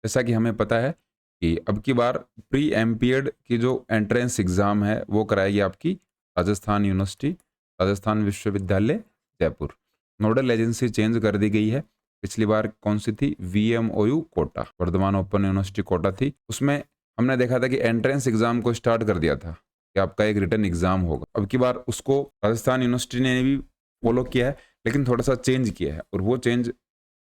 जैसा कि हमें पता है कि अब की बार प्री एमपीएड की जो एंट्रेंस एग्ज़ाम है वो कराएगी आपकी राजस्थान यूनिवर्सिटी, राजस्थान विश्वविद्यालय जयपुर। नोडल एजेंसी चेंज कर दी गई है। पिछली बार कौन सी थी? VMOU Kota, Vardhaman open university Kota थी। उसमें हमने देखा था कि एंट्रेंस एग्ज़ाम को स्टार्ट कर दिया था कि आपका एक रिटन एग्ज़ाम होगा। अब की बार उसको राजस्थान यूनिवर्सिटी ने भी फॉलो किया है, लेकिन थोड़ा सा चेंज किया है और वो चेंज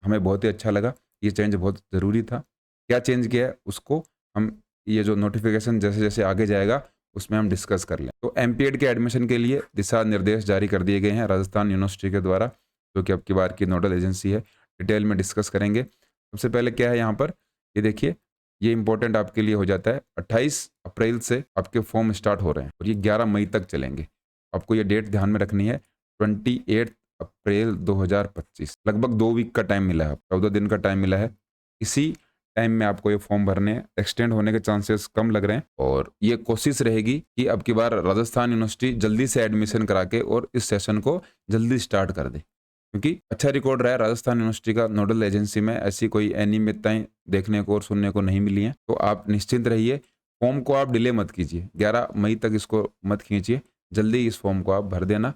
हमें बहुत ही अच्छा लगा। ये चेंज बहुत ज़रूरी था। क्या चेंज किया है उसको हम, ये जो नोटिफिकेशन जैसे जैसे आगे जाएगा उसमें हम डिस्कस कर लें। तो एमपीएड के एडमिशन के लिए दिशा निर्देश जारी कर दिए गए हैं राजस्थान यूनिवर्सिटी के द्वारा, जो कि अब की बार की नोडल एजेंसी है। डिटेल में डिस्कस करेंगे। सबसे पहले क्या है यहाँ पर, ये देखिए, ये इंपॉर्टेंट आपके लिए हो जाता है। 28 अप्रैल से आपके फॉर्म स्टार्ट हो रहे हैं और ये 11 मई तक चलेंगे। आपको ये डेट ध्यान में रखनी है, 28 अप्रैल 2025। लगभग 2 वीक का टाइम मिला है, 14 दिन का टाइम मिला है। इसी टाइम में आपको ये फॉर्म भरने हैं। एक्सटेंड होने के चांसेस कम लग रहे हैं और ये कोशिश रहेगी कि अब की बार राजस्थान यूनिवर्सिटी जल्दी से एडमिशन करा के और इस सेशन को जल्दी स्टार्ट कर दे, क्योंकि अच्छा रिकॉर्ड रहा है राजस्थान यूनिवर्सिटी का। नोडल एजेंसी में ऐसी कोई अनियमितताएं देखने को और सुनने को नहीं मिली हैं। तो आप निश्चिंत रहिए, फॉर्म को आप डिले मत कीजिए, 11 मई तक इसको मत खींचिए, जल्दी इस फॉर्म को आप भर देना।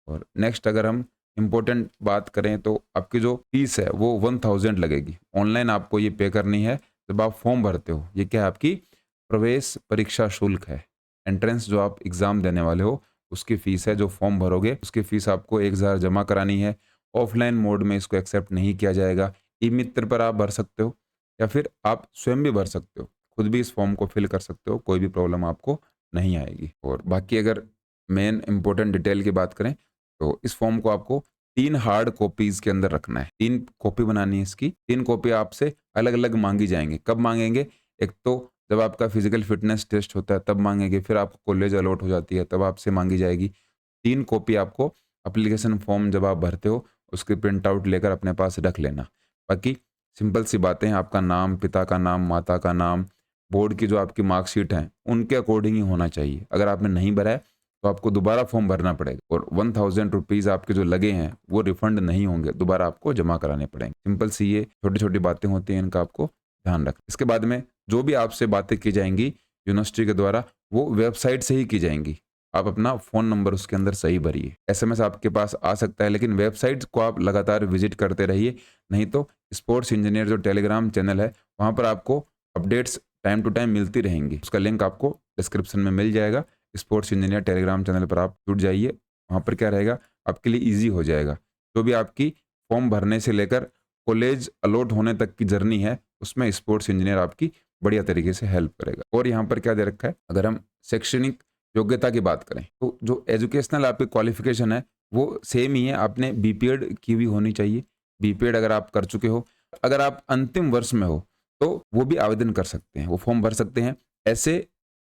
और नेक्स्ट अगर हम इम्पोर्टेंट बात करें तो आपकी जो फीस है वो 1000 लगेगी। ऑनलाइन आपको ये पे करनी है जब आप फॉर्म भरते हो। ये क्या है? आपकी प्रवेश परीक्षा शुल्क है। एंट्रेंस जो आप एग्ज़ाम देने वाले हो उसकी फ़ीस है। जो फॉर्म भरोगे उसकी फ़ीस आपको 1000 जमा करानी है। ऑफलाइन मोड में इसको एक्सेप्ट नहीं किया जाएगा। ई मित्र पर आप भर सकते हो या फिर आप स्वयं भी भर सकते हो। खुद भी इस फॉर्म को फिल कर सकते हो, कोई भी प्रॉब्लम आपको नहीं आएगी। और बाकी अगर मेन इंपॉर्टेंट डिटेल की बात करें तो इस फॉर्म को आपको 3 हार्ड कॉपीज के अंदर रखना है। 3 कॉपी बनानी है इसकी। 3 कॉपी आपसे अलग-अलग माँगी जाएँगी। कब माँगेंगे? एक तो जब आपका फिजिकल फिटनेस टेस्ट होता है तब माँगेंगे, फिर आपको कॉलेज अलॉट हो जाती है तब आपसे माँगी जाएगी। 3 कॉपी आपको एप्लीकेशन फॉर्म जब आप भरते हो उसकी प्रिंट आउट लेकर अपने पास रख लेना। बाकी सिंपल सी बातें हैं, आपका नाम, पिता का नाम, माता का नाम, बोर्ड की जो आपकी मार्कशीट है उनके अकॉर्डिंग ही होना चाहिए। अगर आपने नहीं भरा है तो आपको दोबारा फॉर्म भरना पड़ेगा और 1000 रुपीज़ आपके जो लगे हैं वो रिफंड नहीं होंगे, दोबारा आपको जमा कराने पड़ेंगे। सिंपल सी ये छोटी-छोटी बातें होती हैं, इनका आपको ध्यान रखें। इसके बाद में जो भी आपसे बातें की जाएँगी यूनिवर्सिटी के द्वारा वो वेबसाइट से ही की जाएँगी। आप अपना फ़ोन नंबर उसके अंदर सही भरिए। एसएमएस आपके पास आ सकता है लेकिन वेबसाइट को आप लगातार विज़िट करते रहिए, नहीं तो स्पोर्ट्स इंजीनियर जो टेलीग्राम चैनल है वहाँ पर आपको अपडेट्स टाइम टू टाइम मिलती रहेंगी। उसका लिंक आपको डिस्क्रिप्शन में मिल जाएगा। स्पोर्ट्स इंजीनियर टेलीग्राम चैनल पर आप जुड़ जाइए। वहाँ पर क्या रहेगा, आपके लिए ईज़ी हो जाएगा। जो भी आपकी फॉर्म भरने से लेकर कॉलेज अलॉट होने तक की जर्नी है, उसमें स्पोर्ट्स इंजीनियर आपकी बढ़िया तरीके से हेल्प करेगा। और यहाँ पर क्या दे रखा है, अगर हम शैक्षणिक योग्यता की बात करें तो जो एजुकेशनल आपकी क्वालिफ़िकेशन है वो सेम ही है। आपने बीपीएड की हुई होनी चाहिए। बीपीएड अगर आप कर चुके हो, अगर आप अंतिम वर्ष में हो तो वो भी आवेदन कर सकते हैं, वो फॉर्म भर सकते हैं। ऐसे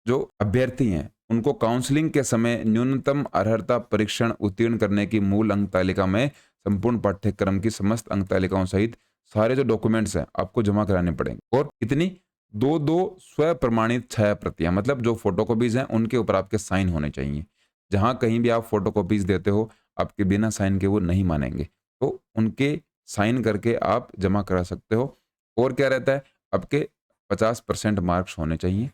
जो अभ्यर्थी हैं उनको काउंसलिंग के समय न्यूनतम अर्हता परीक्षण उत्तीर्ण करने की मूल अंक तालिका में संपूर्ण पाठ्यक्रम की समस्त अंक तालिकाओं सहित सारे जो डॉक्यूमेंट्स हैं आपको जमा कराने पड़ेंगे। और इतनी 2-2 स्व प्रमाणित छाया प्रतियां, मतलब जो फोटोकॉपीज हैं उनके ऊपर आपके साइन होने चाहिए। जहां कहीं भी आप फोटोकॉपीज देते हो आपके बिना साइन के वो नहीं मानेंगे, तो उनके साइन करके आप जमा करा सकते हो। और क्या रहता है, आपके 50% मार्क्स होने चाहिए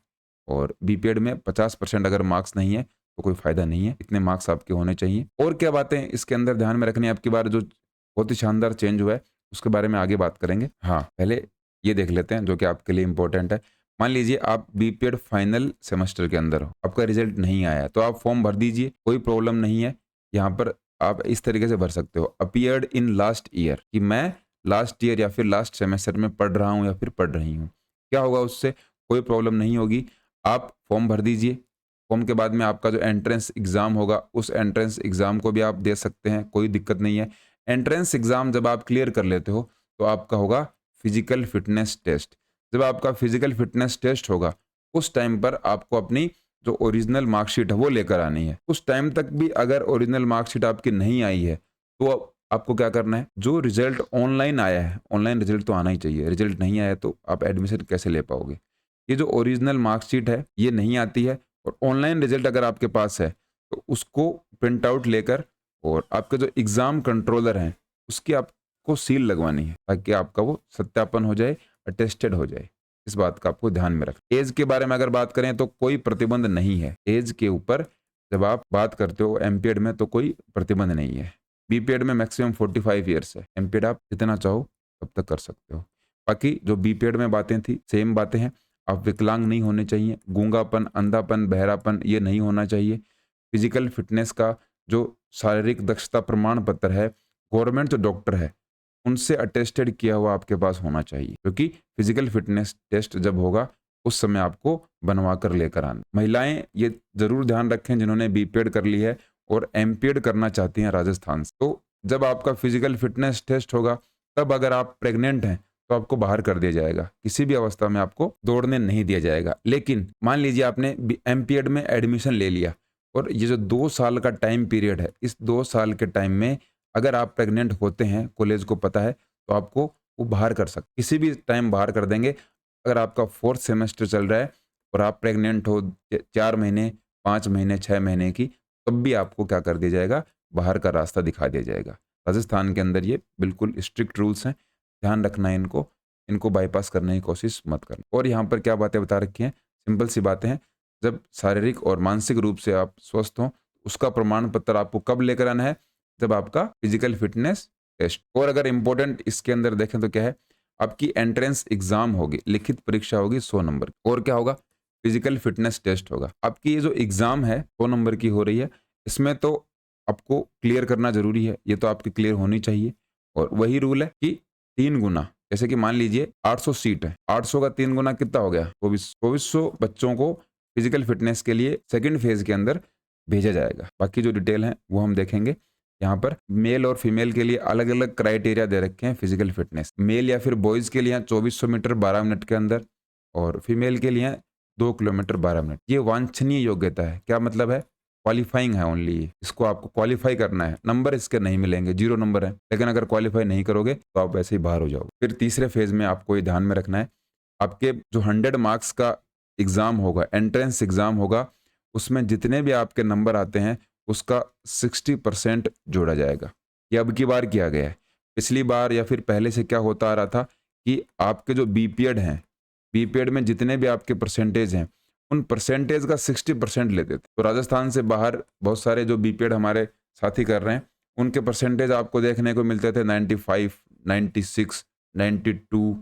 और बीपीएड में 50% अगर मार्क्स नहीं है तो कोई फायदा नहीं है, इतने मार्क्स आपके होने चाहिए। और क्या बातें इसके अंदर ध्यान में रखनी है, आपकी बार जो बहुत ही शानदार चेंज हुआ है उसके बारे में आगे बात करेंगे। हाँ, पहले ये देख लेते हैं जो कि आपके लिए इंपॉर्टेंट है। मान लीजिए आप बीपीएड फाइनल सेमेस्टर के अंदर हो, आपका रिजल्ट नहीं आया है, तो आप फॉर्म भर दीजिए, कोई प्रॉब्लम नहीं है। यहाँ पर आप इस तरीके से भर सकते हो, अपीयर्ड इन लास्ट ईयर, कि मैं लास्ट ईयर या फिर लास्ट सेमेस्टर में पढ़ रहा हूँ या फिर पढ़ रही हूँ। क्या होगा उससे? कोई प्रॉब्लम नहीं होगी। आप फॉर्म भर दीजिए। फॉर्म के बाद में आपका जो एंट्रेंस एग्ज़ाम होगा उस एंट्रेंस एग्ज़ाम को भी आप दे सकते हैं, कोई दिक्कत नहीं है। एंट्रेंस एग्ज़ाम जब आप क्लियर कर लेते हो तो आपका होगा फिजिकल फिटनेस टेस्ट। जब आपका फिजिकल फिटनेस टेस्ट होगा उस टाइम पर आपको अपनी जो ओरिजिनल मार्कशीट है वो लेकर आनी है। उस टाइम तक भी अगर ओरिजिनल मार्कशीट आपकी नहीं आई है तो आपको क्या करना है, जो रिजल्ट ऑनलाइन आया है, ऑनलाइन रिजल्ट तो आना ही चाहिए, रिजल्ट नहीं आया तो आप एडमिशन कैसे ले पाओगे। ये जो ओरिजिनल मार्कशीट है ये नहीं आती है और ऑनलाइन रिजल्ट अगर आपके पास है तो उसको प्रिंट आउट लेकर और आपके जो एग्ज़ाम कंट्रोलर हैं उसकी आपको सील लगवानी है ताकि आपका वो सत्यापन हो जाए, अटेस्टेड हो जाए। इस बात का आपको ध्यान में रखना। एज के बारे में अगर बात करें तो कोई प्रतिबंध नहीं है एज के ऊपर, जब आप बात करते हो एमपीएड में तो कोई प्रतिबंध नहीं है। बीपीएड में मैक्सिमम 45 ईयर्स है, एमपीएड आप जितना चाहो तब तक कर सकते हो। बाकी जो बीपीएड में बातें थी सेम बातें हैं। आप विकलांग नहीं होने चाहिए, गूंगापन, अंधापन, बहरापन ये नहीं होना चाहिए। फिजिकल फिटनेस का जो शारीरिक दक्षता प्रमाण पत्र है, गवर्नमेंट जो डॉक्टर है उनसे अटेस्टेड किया हुआ आपके पास होना चाहिए, क्योंकि फिजिकल फिटनेस टेस्ट जब होगा उस समय आपको बनवा कर लेकर आना। महिलाएं ये जरूर ध्यान रखें जिन्होंने बीपीएड कर ली है और एमपीएड करना चाहती हैं राजस्थान से, तो जब आपका फिजिकल फिटनेस टेस्ट होगा तब अगर आप प्रेग्नेंट हैं तो आपको बाहर कर दिया जाएगा, किसी भी अवस्था में आपको दौड़ने नहीं दिया जाएगा। लेकिन मान लीजिए आपने एमपीएड में एडमिशन ले लिया और ये जो 2 साल का टाइम पीरियड है, इस 2 साल के टाइम में अगर आप प्रेग्नेंट होते हैं, कॉलेज को पता है, तो आपको वो बाहर कर सकते, किसी भी टाइम बाहर कर देंगे। अगर आपका 4th सेमेस्टर चल रहा है और आप प्रेग्नेंट हो 4 महीने, 5 महीने, 6 महीने की, तब भी आपको क्या कर दिया जाएगा, बाहर का रास्ता दिखा दिया जाएगा। राजस्थान के अंदर ये बिल्कुल स्ट्रिक्ट रूल्स हैं, ध्यान रखना है इनको बाईपास करने की कोशिश मत करना। और यहाँ पर क्या बातें बता रखी हैं, सिंपल सी बातें हैं। जब शारीरिक और मानसिक रूप से आप स्वस्थ हों, उसका प्रमाण पत्र आपको कब लेकर आना है, जब आपका फिजिकल फिटनेस टेस्ट। और अगर इंपॉर्टेंट इसके अंदर देखें तो क्या है, आपकी एंट्रेंस एग्जाम होगी, लिखित परीक्षा होगी 100 नंबर, और क्या होगा, फिजिकल फिटनेस टेस्ट होगा। आपकी ये जो एग्जाम है 100 नंबर की हो रही है, इसमें तो आपको क्लियर करना जरूरी है, ये तो आपकी क्लियर होनी चाहिए। और वही रूल है कि 3 गुना, जैसे कि मान लीजिए 800 सीट है, 800 का 3 गुना कितना हो गया, 2400 बच्चों को फिजिकल फिटनेस के लिए सेकंड फेज के अंदर भेजा जाएगा। बाकी जो डिटेल है वो हम देखेंगे। यहाँ पर मेल और फीमेल के लिए अलग अलग क्राइटेरिया दे रखे हैं फिजिकल फिटनेस। मेल या फिर बॉयज के लिए 2400 मीटर 12 मिनट के अंदर, और फीमेल के लिए 2 किलोमीटर 12 मिनट। ये वांछनीय योग्यता है, क्या मतलब है, क्वालिफाइंग है ओनली, इसको आपको क्वालिफाई करना है। नंबर इसके नहीं मिलेंगे, 0 नंबर है, लेकिन अगर क्वालिफाई नहीं करोगे तो आप वैसे ही बाहर हो जाओगे। फिर तीसरे फेज में आपको ये ध्यान में रखना है, आपके जो 100 मार्क्स का एग्जाम होगा, एंट्रेंस एग्जाम होगा, उसमें जितने भी आपके नंबर आते हैं उसका 60% जोड़ा जाएगा। ये अब की बार किया गया है। पिछली बार या फिर पहले से क्या होता आ रहा था कि आपके जो बीपीएड हैं, बीपीएड में जितने भी आपके परसेंटेज हैं, उन परसेंटेज का 60% लेते थे। तो राजस्थान से बाहर बहुत सारे जो बीपीएड हमारे साथी कर रहे हैं, उनके परसेंटेज आपको देखने को मिलते थे 95, 96, 92,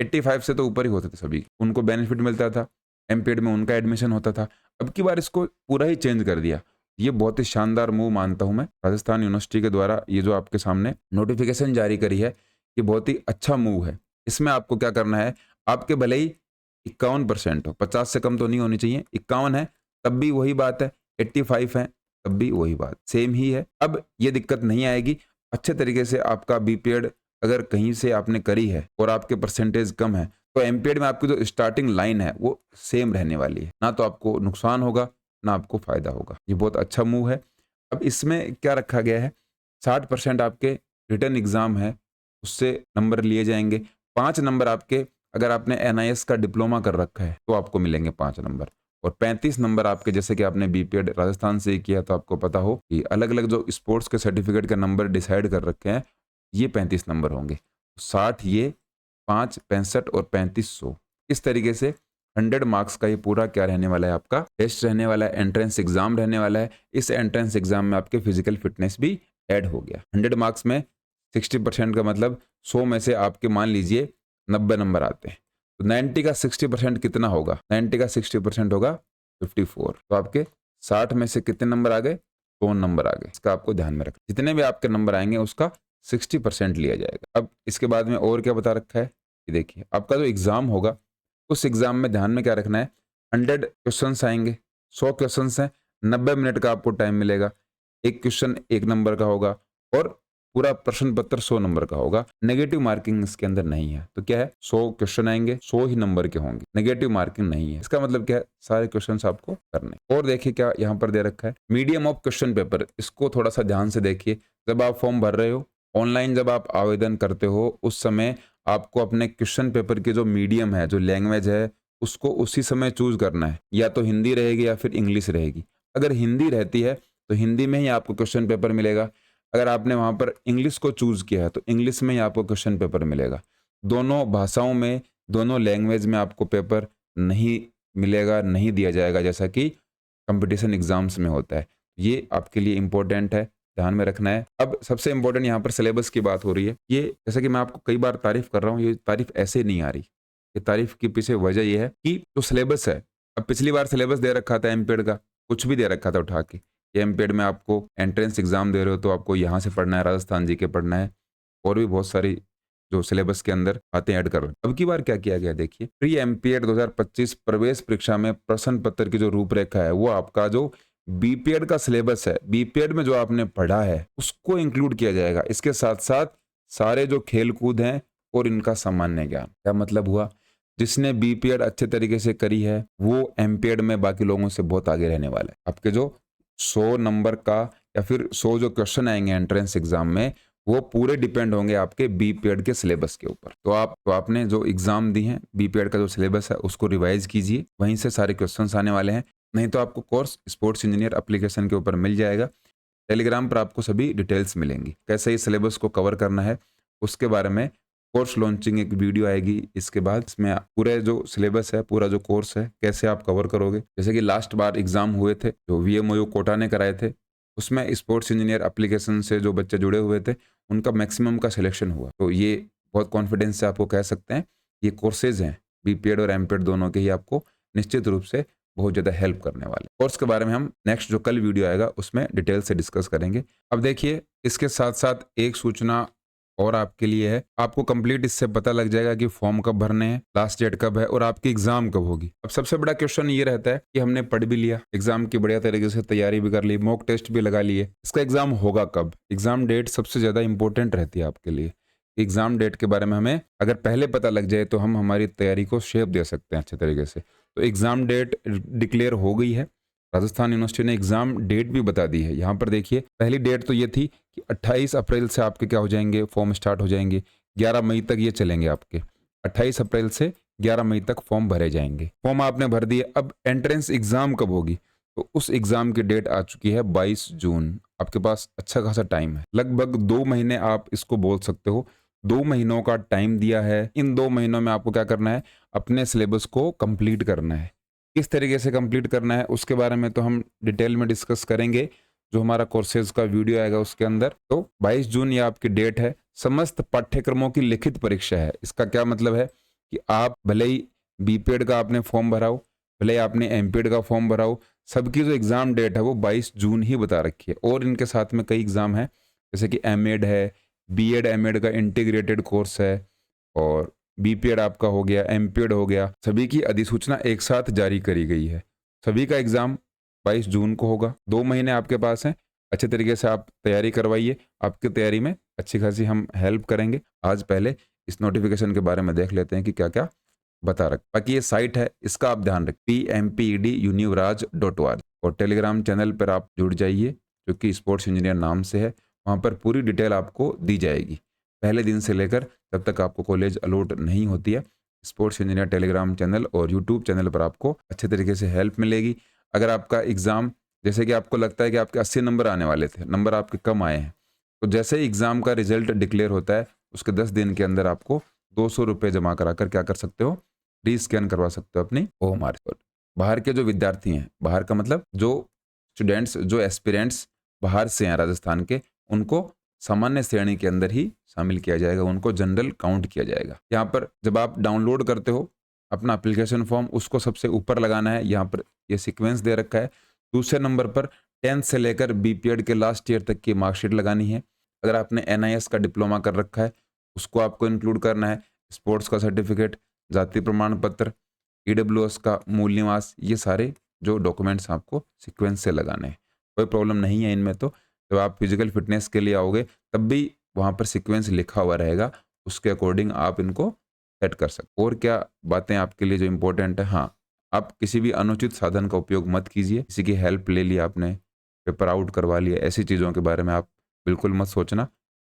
85 से तो ऊपर ही होते थे सभी। उनको बेनिफिट मिलता था, एमपीएड में उनका एडमिशन होता था। अब की बार इसको पूरा ही चेंज कर दिया। ये बहुत ही शानदार मूव मानता हूं मैं, राजस्थान यूनिवर्सिटी के द्वारा ये जो आपके सामने नोटिफिकेशन जारी करी है, ये बहुत ही अच्छा मूव है। इसमें आपको क्या करना है, आपके भले ही 51% हो, 50 से कम तो नहीं होनी चाहिए, 51 है तब भी वही बात है, 85 है तब भी वही बात, सेम ही है। अब ये दिक्कत नहीं आएगी, अच्छे तरीके से आपका बीपीएड अगर कहीं से आपने करी है और आपके परसेंटेज कम है, तो एमपीएड में आपकी जो स्टार्टिंग लाइन है वो सेम रहने वाली है, ना तो आपको नुकसान होगा ना आपको फायदा होगा। ये बहुत अच्छा मूव है। अब इसमें क्या रखा गया है, 60% आपके रिटर्न एग्जाम है उससे नंबर लिए जाएंगे। 5 नंबर आपके, अगर आपने एनआईएस का डिप्लोमा कर रखा है तो आपको मिलेंगे 5 नंबर, और 35 नंबर आपके, जैसे कि आपने बीपीएड राजस्थान से किया तो आपको पता हो कि अलग अलग जो स्पोर्ट्स के सर्टिफिकेट के नंबर डिसाइड कर रखे हैं, ये 35 नंबर होंगे। 60 ये, 5, 65 और 3500, इस तरीके से 100 मार्क्स का ये पूरा क्या रहने वाला है, आपका टेस्ट रहने वाला है, एंट्रेंस एग्जाम रहने वाला है। इस एंट्रेंस एग्जाम में आपके फिजिकल फिटनेस भी ऐड हो गया। 100 मार्क्स में 60% का मतलब 100 में से आपके मान लीजिए 90 नंबर आते हैं, तो 90 का 60% कितना होगा, 90 का 60% होगा 54। तो आपके 60 में से कितने नंबर आ गए, 100 नंबर आ गए। इसका आपको ध्यान में रखना, जितने भी आपके नंबर आएंगे उसका 60% लिया जाएगा। अब इसके बाद में और क्या बता रखा है, ये देखिए, आपका जो एग्जाम होगा उस एग्जाम में ध्यान में क्या रखना है, 100 क्वेश्चंस आएंगे, 100 क्वेश्चंस हैं, 90 मिनट का आपको टाइम मिलेगा। एक क्वेश्चन 1 नंबर का होगा और पूरा प्रश्न पत्र 100 नंबर का होगा। नेगेटिव मार्किंग इसके अंदर नहीं है। तो क्या है, 100 क्वेश्चन आएंगे, 100 ही नंबर के होंगे, नेगेटिव मार्किंग नहीं है। इसका मतलब क्या है, सारे क्वेश्चन आपको करने। और देखिए क्या यहाँ पर दे रखा है, मीडियम ऑफ क्वेश्चन पेपर, इसको थोड़ा सा ध्यान से देखिए। जब आप फॉर्म भर रहे हो, ऑनलाइन जब आप आवेदन करते हो, उस समय आपको अपने क्वेश्चन पेपर की जो मीडियम है, जो लैंग्वेज है, उसको उसी समय चूज करना है। या तो हिंदी रहेगी या फिर इंग्लिश रहेगी। अगर हिंदी रहती है तो हिंदी में ही आपको क्वेश्चन पेपर मिलेगा। अगर आपने वहां पर इंग्लिश को चूज किया है तो इंग्लिश में ही आपको क्वेश्चन पेपर मिलेगा। दोनों भाषाओं में दोनों लैंग्वेज में आपको पेपर नहीं मिलेगा, नहीं दिया जाएगा जैसा कि कंपटीशन एग्जाम्स में होता है। ये आपके लिए इम्पोर्टेंट है, ध्यान में रखना है। अब सबसे इम्पोर्टेंट यहाँ पर सिलेबस की बात हो रही है। ये जैसा कि मैं आपको कई बार तारीफ कर रहा हूँ, ये तारीफ ऐसे नहीं आ रही। ये तारीफ के पीछे वजह ये है कि जो सिलेबस है, अब पिछली बार सिलेबस दे रखा था एमपीएड का, कुछ भी दे रखा था उठा के। ये एमपीएड में आपको एंट्रेंस एग्जाम दे रहे हो तो आपको यहाँ से पढ़ना है, राजस्थान जी के पढ़ना है, और भी बहुत सारी जो सिलेबस के अंदर बातें ऐड कर रहे हैं। अब की बार क्या किया गया देखिए, प्री एमपीएड 2025 प्रवेश परीक्षा में प्रश्न पत्र की जो रूपरेखा है वो आपका जो बीपीएड का सिलेबस है, बीपीएड में जो आपने पढ़ा है उसको इंक्लूड किया जाएगा। इसके साथ साथ सारे जो खेल कूद हैं और इनका सामान्य ज्ञान। क्या मतलब हुआ, जिसने बीपीएड अच्छे तरीके से करी है वो एमपीएड में बाकी लोगों से बहुत आगे रहने वाला है। आपके जो 100 नंबर का या फिर 100 जो क्वेश्चन आएंगे एंट्रेंस एग्जाम में, वो पूरे डिपेंड होंगे आपके बीपीएड के सिलेबस के ऊपर। तो आपने जो एग्जाम दी हैं बीपीएड का जो सिलेबस है उसको रिवाइज कीजिए, वहीं से सारे क्वेश्चंस आने वाले हैं। नहीं तो आपको कोर्स स्पोर्ट्स इंजीनियर एप्लीकेशन के ऊपर मिल जाएगा, टेलीग्राम पर आपको सभी डिटेल्स मिलेंगी। कैसे इस सिलेबस को कवर करना है उसके बारे में कोर्स लॉन्चिंग एक वीडियो आएगी इसके बाद। इसमें पूरे जो सिलेबस है, पूरा जो कोर्स है, कैसे आप कवर करोगे। जैसे कि लास्ट बार एग्जाम हुए थे जो वीएमओयू कोटा ने कराए थे, उसमें स्पोर्ट्स इंजीनियर एप्लीकेशन से जो बच्चे जुड़े हुए थे उनका मैक्सिमम का सिलेक्शन हुआ। तो ये बहुत कॉन्फिडेंस से आपको कह सकते हैं ये कोर्सेज हैं बीपीएड और एमपीएड दोनों के ही, आपको निश्चित रूप से बहुत ज़्यादा हेल्प करने वाले। कोर्स के बारे में हम नेक्स्ट जो कल वीडियो आएगा उसमें डिटेल से डिस्कस करेंगे। अब देखिए, इसके साथ साथ एक सूचना और आपके लिए है, आपको कंप्लीट इससे पता लग जाएगा कि फॉर्म कब भरने हैं, लास्ट डेट कब है और आपकी एग्जाम कब होगी। अब सबसे बड़ा क्वेश्चन ये रहता है कि हमने पढ़ भी लिया, एग्जाम की बढ़िया तरीके से तैयारी भी कर ली, मॉक टेस्ट भी लगा लिए, इसका एग्जाम होगा कब। एग्जाम डेट सबसे ज्यादा इंपॉर्टेंट रहती है आपके लिए। एग्जाम डेट के बारे में हमें अगर पहले पता लग जाए तो हम हमारी तैयारी को शेप दे सकते हैं अच्छे तरीके से। तो एग्जाम डेट डिक्लेयर हो गई है, राजस्थान यूनिवर्सिटी ने एग्जाम डेट भी बता दी है। यहाँ पर देखिए, पहली डेट तो ये थी कि 28 अप्रैल से आपके क्या हो जाएंगे, फॉर्म स्टार्ट हो जाएंगे, 11 मई तक ये चलेंगे आपके। 28 अप्रैल से 11 मई तक फॉर्म भरे जाएंगे। फॉर्म आपने भर दिए, अब एंट्रेंस एग्जाम कब होगी, तो उस एग्जाम की डेट आ चुकी है 22 जून। आपके पास अच्छा खासा टाइम है, लगभग 2 महीने आप इसको बोल सकते हो। 2 महीनों का टाइम दिया है। इन 2 महीनों में आपको क्या करना है, अपने सिलेबस को कंप्लीट करना है। किस तरीके से कंप्लीट करना है उसके बारे में तो हम डिटेल में डिस्कस करेंगे जो हमारा कोर्सेज का वीडियो आएगा उसके अंदर। तो 22 जून ये आपकी डेट है। समस्त पाठ्यक्रमों की लिखित परीक्षा है। इसका क्या मतलब है कि आप भले ही बीपीएड का आपने फॉर्म भराओ, भले ही आपने एमपीएड का फॉर्म भराओ, सबकी जो एग्जाम डेट है वो 22 जून ही बता रखी है। और इनके साथ में कई एग्जाम है, जैसे कि एमएड है, बीएड एमएड का इंटीग्रेटेड कोर्स है, और बीपीएड आपका हो गया, एमपीएड हो गया। सभी की अधिसूचना एक साथ जारी करी गई है। सभी का एग्जाम 22 जून को होगा। 2 महीने आपके पास हैं, अच्छे तरीके से आप तैयारी करवाइए। आपकी तैयारी में अच्छी खासी हम हेल्प करेंगे। आज पहले इस नोटिफिकेशन के बारे में देख लेते हैं कि क्या क्या बता रख। बाकी ये साइट है, इसका आप ध्यान रखें, pmpedunivraz.org, और टेलीग्राम चैनल पर आप जुड़ जाइए जो कि स्पोर्ट्स इंजीनियर नाम से है। वहाँ पर पूरी डिटेल आपको दी जाएगी पहले दिन से लेकर जब तक आपको कॉलेज अलॉट नहीं होती है। स्पोर्ट्स इंजीनियर टेलीग्राम चैनल और यूट्यूब चैनल पर आपको अच्छे तरीके से हेल्प मिलेगी। अगर आपका एग्ज़ाम, जैसे कि आपको लगता है कि आपके 80 नंबर आने वाले थे, नंबर आपके कम आए हैं, तो जैसे ही एग्ज़ाम का रिजल्ट डिक्लेयर होता है उसके 10 दिन के अंदर आपको 200 रुपये जमा कराकर क्या कर सकते हो, रीस्कैन करवा सकते हो अपनी ओएमआर। बाहर के जो विद्यार्थी हैं, बाहर का मतलब जो स्टूडेंट्स, जो एस्पिरेंट्स बाहर से हैं राजस्थान के, उनको सामान्य श्रेणी के अंदर ही शामिल किया जाएगा, उनको जनरल काउंट किया जाएगा। यहाँ पर जब आप डाउनलोड करते हो अपना एप्लीकेशन फॉर्म, उसको सबसे ऊपर लगाना है। यहाँ पर ये सीक्वेंस दे रखा है। दूसरे नंबर पर 10th से लेकर बीपीएड के लास्ट ईयर तक की मार्कशीट लगानी है। अगर आपने एनआईएस का डिप्लोमा कर रखा है उसको आपको इंक्लूड करना है। स्पोर्ट्स का सर्टिफिकेट, जाति प्रमाण पत्र, ईडब्ल्यूएस का मूल निवास, ये सारे जो डॉक्यूमेंट्स आपको सीक्वेंस से लगाने हैं। कोई प्रॉब्लम नहीं है इनमें। तो जब आप फिजिकल फिटनेस के लिए आओगे तब भी वहाँ पर सीक्वेंस लिखा हुआ रहेगा, उसके अकॉर्डिंग आप इनको सेट कर सकते। और क्या बातें आपके लिए जो इम्पोर्टेंट है, हाँ, आप किसी भी अनुचित साधन का उपयोग मत कीजिए। किसी की हेल्प ले ली आपने, पेपर आउट करवा लिया, ऐसी चीज़ों के बारे में आप बिल्कुल मत सोचना,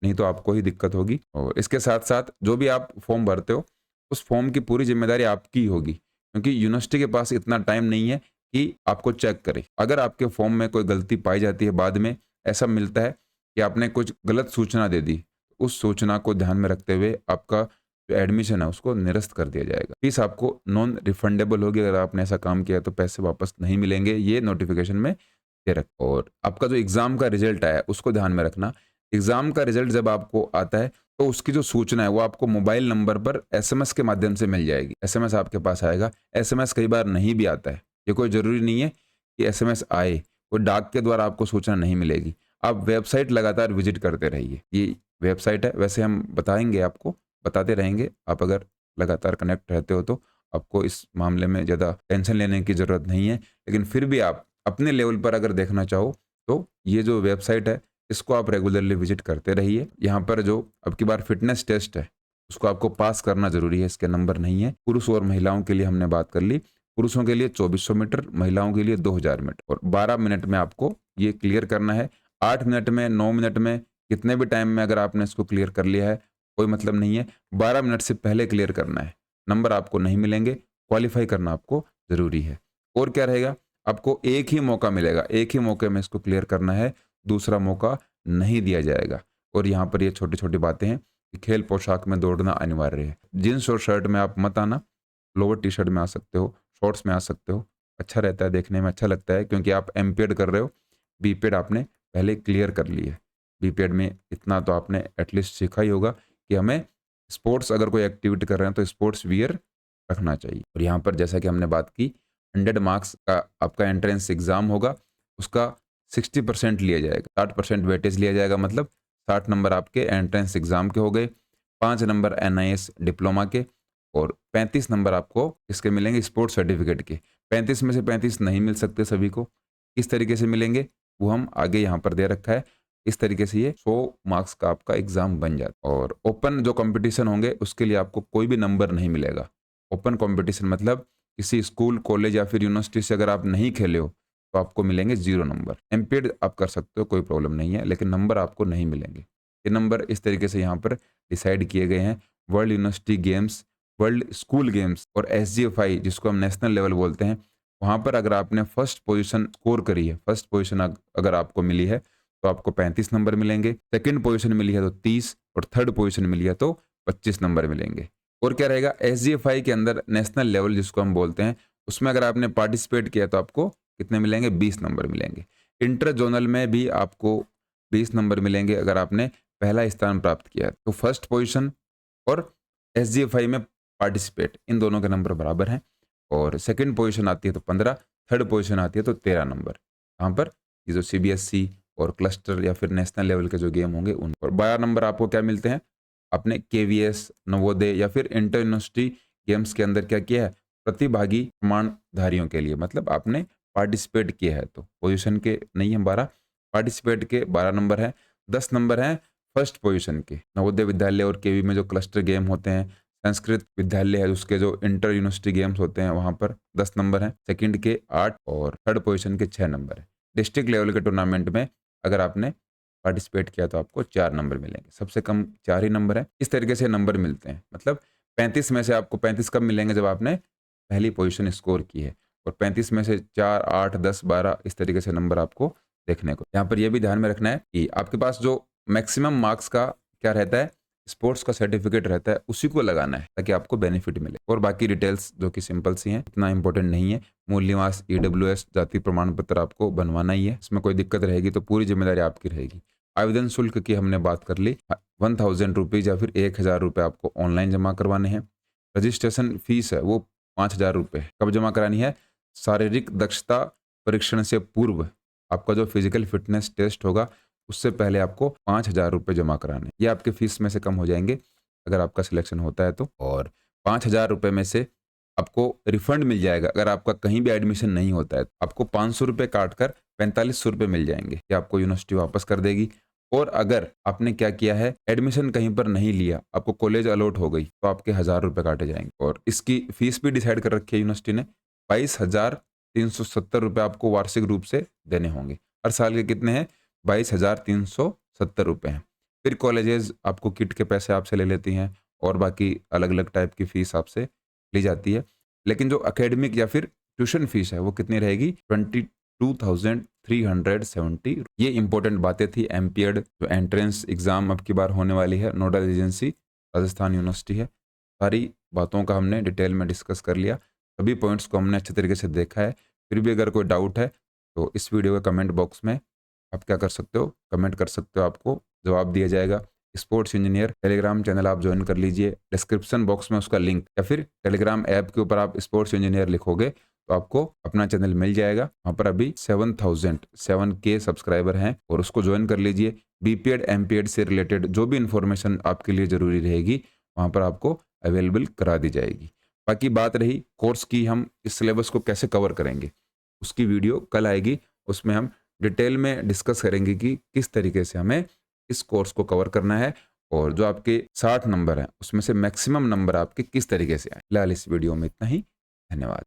नहीं तो आपको ही दिक्कत होगी। और इसके साथ साथ जो भी आप फॉर्म भरते हो उस फॉर्म की पूरी जिम्मेदारी आपकी होगी, क्योंकि यूनिवर्सिटी के पास इतना टाइम नहीं है कि आपको चेक करे। अगर आपके फॉर्म में कोई गलती पाई जाती है, बाद में ऐसा मिलता है कि आपने कुछ गलत सूचना दे दी, उस सूचना को ध्यान में रखते हुए आपका जो एडमिशन है उसको निरस्त कर दिया जाएगा। फीस आपको नॉन रिफंडेबल होगी, अगर आपने ऐसा काम किया तो पैसे वापस नहीं मिलेंगे, ये नोटिफिकेशन में दे रख। और आपका जो एग्जाम का रिजल्ट आया उसको ध्यान में रखना। एग्जाम का रिजल्ट जब आपको आता है तो उसकी जो सूचना है वो आपको मोबाइल नंबर पर एसएमएस के माध्यम से मिल जाएगी। एसएमएस आपके पास आएगा। एसएमएस कई बार नहीं भी आता है, ये कोई जरूरी नहीं है कि एसएमएस आए, कोई डाक के द्वारा आपको सूचना नहीं मिलेगी। आप वेबसाइट लगातार विजिट करते रहिए, ये वेबसाइट है, वैसे हम बताएंगे आपको, बताते रहेंगे। आप अगर लगातार कनेक्ट रहते हो तो आपको इस मामले में ज़्यादा टेंशन लेने की ज़रूरत नहीं है। लेकिन फिर भी आप अपने लेवल पर अगर देखना चाहो तो ये जो वेबसाइट है इसको आप रेगुलरली विजिट करते रहिए। यहाँ पर जो अब की बार फिटनेस टेस्ट है उसको आपको पास करना जरूरी है, इसके नंबर नहीं है। पुरुष और महिलाओं के लिए हमने बात कर ली। पुरुषों के लिए 2400 मीटर, महिलाओं के लिए 2000 मीटर, और 12 मिनट में आपको ये क्लियर करना है। 8 मिनट में, 9 मिनट में, कितने भी टाइम में अगर आपने इसको क्लियर कर लिया है कोई मतलब नहीं है। 12 मिनट से पहले क्लियर करना है, नंबर आपको नहीं मिलेंगे। क्वालिफाई करना आपको जरूरी है। और क्या रहेगा, आपको एक ही मौका मिलेगा, एक ही मौके में इसको क्लियर करना है, दूसरा मौका नहीं दिया जाएगा। और यहाँ पर ये छोटी छोटी बातें हैं कि खेल पोशाक में दौड़ना अनिवार्य है। जींस और शर्ट में आप मत आना, लोअर टी शर्ट में आ सकते हो, शॉर्ट्स में आ सकते हो, अच्छा रहता है, देखने में अच्छा लगता है, क्योंकि आप एमपीएड कर रहे हो। बीपीएड आपने पहले क्लियर कर ली है। बीपीएड में इतना तो आपने एटलीस्ट सीखा ही होगा कि हमें स्पोर्ट्स, अगर कोई एक्टिविटी कर रहे हैं तो स्पोर्ट्स वियर रखना चाहिए। और यहाँ पर जैसा कि हमने बात की 100 मार्क्स का आपका एंट्रेंस एग्जाम होगा, उसका 60% लिया जाएगा, 60% वेटेज लिया जाएगा। मतलब 60 नंबर आपके एंट्रेंस एग्जाम के हो गए, 5 नंबर एनआईएस डिप्लोमा के, और 35 नंबर आपको इसके मिलेंगे स्पोर्ट्स सर्टिफिकेट के। 35 में से 35 नहीं मिल सकते सभी को, किस तरीके से मिलेंगे वो हम आगे यहाँ पर दे रखा है। इस तरीके से ये 100 मार्क्स का आपका एग्जाम बन जाता है। और ओपन जो कंपटीशन होंगे उसके लिए आपको कोई भी नंबर नहीं मिलेगा। ओपन कंपटीशन मतलब किसी स्कूल, कॉलेज या फिर यूनिवर्सिटी से अगर आप नहीं खेले हो तो आपको मिलेंगे 0 नंबर। एमपीएड आप कर सकते हो, कोई प्रॉब्लम नहीं है, लेकिन नंबर आपको नहीं मिलेंगे। ये नंबर इस तरीके से यहाँ पर डिसाइड किए गए हैं। World university games, world school games और एसजीएफआई जिसको हम नेशनल लेवल बोलते हैं, वहाँ पर अगर आपने फर्स्ट पोजीशन स्कोर करी है, फर्स्ट पोजीशन अगर आपको मिली है तो आपको 35 नंबर मिलेंगे। सेकंड पोजीशन मिली है तो 30, और थर्ड पोजीशन मिली है तो 25 नंबर मिलेंगे। और क्या रहेगा, एसजीएफआई के अंदर नेशनल लेवल जिसको हम बोलते हैं, उसमें अगर आपने पार्टिसिपेट किया तो आपको कितने मिलेंगे, 20 नंबर मिलेंगे। इंटर जोनल में भी आपको 20 नंबर मिलेंगे अगर आपने पहला स्थान प्राप्त किया है। तो फर्स्ट पोजीशन और एसजीएफआई में पार्टिसिपेट, इन दोनों के नंबर बराबर हैं। और सेकंड पोजीशन आती है तो 15, थर्ड पोजीशन आती है तो 13 नंबर। यहाँ पर ये जो सीबीएसई और क्लस्टर या फिर नेशनल लेवल के जो गेम होंगे उन पर 12 नंबर आपको क्या मिलते हैं, आपने केवीएस, नवोदय या फिर इंटर यूनिवर्सिटी गेम्स के अंदर क्या किया है, प्रतिभागी प्रमाणधारियों के लिए, मतलब आपने पार्टिसिपेट किया है। तो पोजीशन के नहीं है 12, पार्टिसिपेट के 12 नंबर है। 10 नंबर हैं फर्स्ट पोजीशन के। नवोदय विद्यालय और केवी में जो क्लस्टर गेम होते हैं, संस्कृत विद्यालय है उसके जो इंटर यूनिवर्सिटी गेम्स होते हैं वहां पर 10 नंबर हैं। सेकंड के 8 और थर्ड पोजीशन के 6 नंबर है। डिस्ट्रिक्ट लेवल के टूर्नामेंट में अगर आपने पार्टिसिपेट किया तो आपको 4 नंबर मिलेंगे, सबसे कम 4 ही नंबर है। इस तरीके से नंबर मिलते हैं। मतलब 35 में से आपको 35 कब मिलेंगे, जब आपने पहली पोजीशन स्कोर की है। और 35 में से 4, 8, 10, 12 इस तरीके से नंबर आपको देखने को। यहाँ पर यह भी ध्यान में रखना है कि आपके पास जो मैक्सिमम मार्क्स का क्या रहता है, स्पोर्ट्स का सर्टिफिकेट रहता है, उसी को लगाना है ताकि आपको बेनिफिट मिले। और बाकी डिटेल्स जो कि सिंपल सी हैं, इतना इंपॉर्टेंट नहीं है। मूल निवास, ईडब्ल्यूएस, जाति प्रमाण पत्र आपको बनवाना ही है। इसमें कोई दिक्कत रहेगी तो पूरी जिम्मेदारी आपकी रहेगी। आवेदन शुल्क की हमने बात कर ली, 1000 रुपीज़ या फिर 1000 रुपये आपको ऑनलाइन जमा करवाने हैं। रजिस्ट्रेशन फीस है वो 5000 रुपये। कब जमा करानी है, शारीरिक दक्षता परीक्षण से पूर्व आपका जो फिजिकल फिटनेस टेस्ट होगा उससे पहले आपको 5000 रुपये जमा कराने। ये आपके फीस में से कम हो जाएंगे अगर आपका सिलेक्शन होता है तो। और 5000 रुपये में से आपको रिफंड मिल जाएगा अगर आपका कहीं भी एडमिशन नहीं होता है। आपको 500 रुपये काट कर 4500 रुपये मिल जाएंगे, ये आपको यूनिवर्सिटी वापस कर देगी। और अगर आपने क्या किया है, एडमिशन कहीं पर नहीं लिया, आपको कॉलेज अलॉट हो गई, तो आपके 1000 रुपये काटे जाएंगे। और इसकी फीस भी डिसाइड कर रखी है यूनिवर्सिटी ने, 22,370 रुपये आपको वार्षिक रूप से देने होंगे। हर साल के कितने हैं, 22,370 रुपये हैं। फिर कॉलेजेस आपको किट के पैसे आपसे ले लेती हैं और बाकी अलग अलग टाइप की फीस आपसे ली जाती है। लेकिन जो एकेडमिक या फिर ट्यूशन फीस है वो कितनी रहेगी, 22,370। ये इंपॉर्टेंट बातें थी। एमपीएड जो एंट्रेंस एग्जाम अब की बार होने वाली है, नोडल एजेंसी राजस्थान यूनिवर्सिटी है। सारी बातों का हमने डिटेल में डिस्कस कर लिया, सभी पॉइंट्स को हमने अच्छे तरीके से देखा है। फिर भी अगर कोई डाउट है तो इस वीडियो के कमेंट बॉक्स में आप क्या कर सकते हो, कमेंट कर सकते हो, आपको जवाब दिया जाएगा। स्पोर्ट्स इंजीनियर टेलीग्राम चैनल आप ज्वाइन कर लीजिए, डिस्क्रिप्शन बॉक्स में उसका लिंक, या फिर टेलीग्राम ऐप के ऊपर आप स्पोर्ट्स इंजीनियर लिखोगे तो आपको अपना चैनल मिल जाएगा। वहाँ पर अभी 7K सब्सक्राइबर हैं और उसको ज्वाइन कर लीजिए। बीपीएड एमपीएड से रिलेटेड जो भी इंफॉर्मेशन आपके लिए ज़रूरी रहेगी वहाँ पर आपको अवेलेबल करा दी जाएगी। बाकी बात रही कोर्स की, हम इस सिलेबस को कैसे कवर करेंगे, उसकी वीडियो कल आएगी। उसमें हम डिटेल में डिस्कस करेंगे कि किस तरीके से हमें इस कोर्स को कवर करना है और जो आपके 60 नंबर हैं उसमें से मैक्सिमम नंबर आपके किस तरीके से आए। फिलहाल इस वीडियो में इतना ही। धन्यवाद।